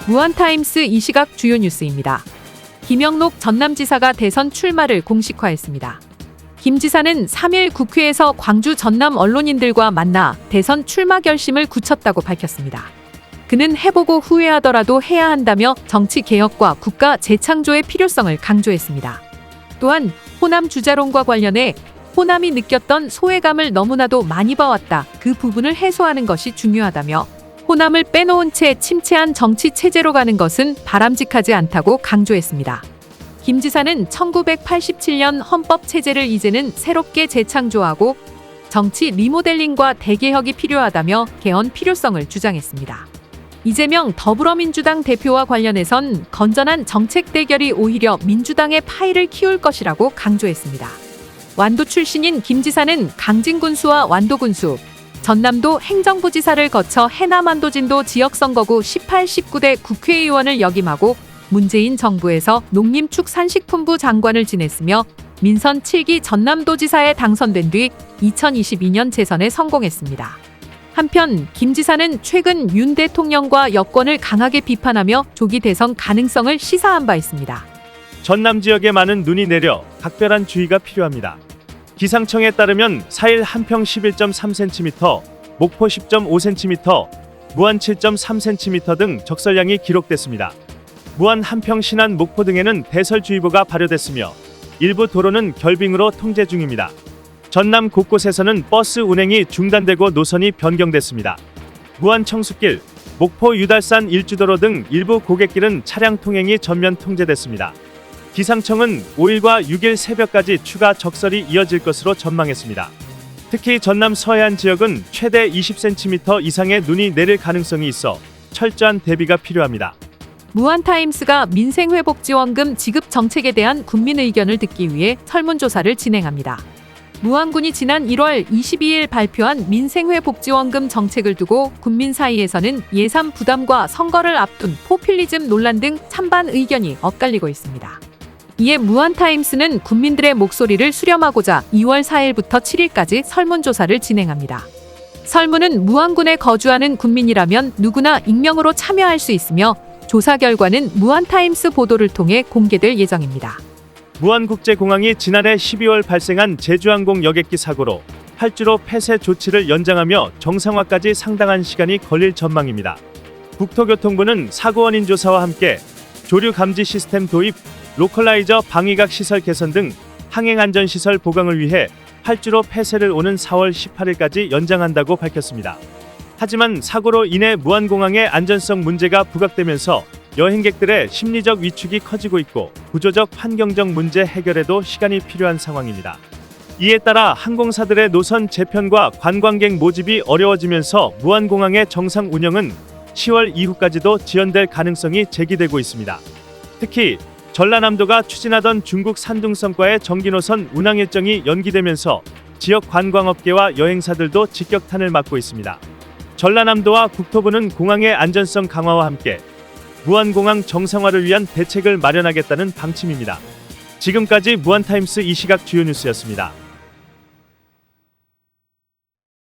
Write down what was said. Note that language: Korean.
무한타임스 이 시각 주요 뉴스입니다. 김영록 전남지사가 대선 출마를 공식화했습니다. 김 지사는 3일 국회에서 광주 전남 언론인들과 만나 대선 출마 결심을 굳혔다고 밝혔습니다. 그는 해보고 후회하더라도 해야 한다며 정치 개혁과 국가 재창조의 필요성을 강조했습니다. 또한 호남 주자론과 관련해 호남이 느꼈던 소외감을 너무나도 많이 봐왔다. 그 부분을 해소하는 것이 중요하다며 호남을 빼놓은 채 침체한 정치 체제로 가는 것은 바람직하지 않다고 강조했습니다. 김 지사는 1987년 헌법 체제를 이제는 새롭게 재창조하고 정치 리모델링과 대개혁이 필요하다며 개헌 필요성을 주장했습니다. 이재명 더불어민주당 대표와 관련해선 건전한 정책 대결이 오히려 민주당의 파이를 키울 것이라고 강조했습니다. 완도 출신인 김 지사는 강진군수와 완도군수, 전남도 행정부지사를 거쳐 해남완도진도 지역선거구 18, 19대 국회의원을 역임하고 문재인 정부에서 농림축산식품부 장관을 지냈으며 민선 7기 전남도지사에 당선된 뒤 2022년 재선에 성공했습니다. 한편 김 지사는 최근 윤 대통령과 여권을 강하게 비판하며 조기 대선 가능성을 시사한 바 있습니다. 전남 지역에 많은 눈이 내려 각별한 주의가 필요합니다. 기상청에 따르면 4일 한평 11.3cm, 목포 10.5cm, 무안 7.3cm 등 적설량이 기록됐습니다. 무안, 한평, 신안, 목포 등에는 대설주의보가 발효됐으며 일부 도로는 결빙으로 통제 중입니다. 전남 곳곳에서는 버스 운행이 중단되고 노선이 변경됐습니다. 무안 청수길, 목포 유달산 일주도로 등 일부 고갯길은 차량 통행이 전면 통제됐습니다. 기상청은 5일과 6일 새벽까지 추가 적설이 이어질 것으로 전망했습니다. 특히 전남 서해안 지역은 최대 20cm 이상의 눈이 내릴 가능성이 있어 철저한 대비가 필요합니다. 무한타임스가 민생회복지원금 지급 정책에 대한 국민 의견을 듣기 위해 설문조사를 진행합니다. 무안군이 지난 1월 22일 발표한 민생회복지원금 정책을 두고 국민 사이에서는 예산 부담과 선거를 앞둔 포퓰리즘 논란 등 찬반 의견이 엇갈리고 있습니다. 이에 무한타임스는 국민들의 목소리를 수렴하고자 2월 4일부터 7일까지 설문조사를 진행합니다. 설문은 무안군에 거주하는 국민이라면 누구나 익명으로 참여할 수 있으며 조사 결과는 무한타임스 보도를 통해 공개될 예정입니다. 무안국제공항이 지난해 12월 발생한 제주항공 여객기 사고로 활주로 폐쇄 조치를 연장하며 정상화까지 상당한 시간이 걸릴 전망입니다. 국토교통부는 사고 원인 조사와 함께 조류 감지 시스템 도입, 로컬라이저 방위각 시설 개선 등 항행안전시설 보강을 위해 활주로 폐쇄를 오는 4월 18일까지 연장한다고 밝혔습니다. 하지만 사고로 인해 무안공항의 안전성 문제가 부각되면서 여행객들의 심리적 위축이 커지고 있고 구조적 환경적 문제 해결에도 시간이 필요한 상황입니다. 이에 따라 항공사들의 노선 재편과 관광객 모집이 어려워지면서 무안공항의 정상 운영은 10월 이후까지도 지연될 가능성이 제기되고 있습니다. 특히 전라남도가 추진하던 중국 산둥성과의 정기노선 운항 일정이 연기되면서 지역 관광업계와 여행사들도 직격탄을 맞고 있습니다. 전라남도와 국토부는 공항의 안전성 강화와 함께 무안공항 정상화를 위한 대책을 마련하겠다는 방침입니다. 지금까지 무한타임스 이 시각 주요 뉴스였습니다.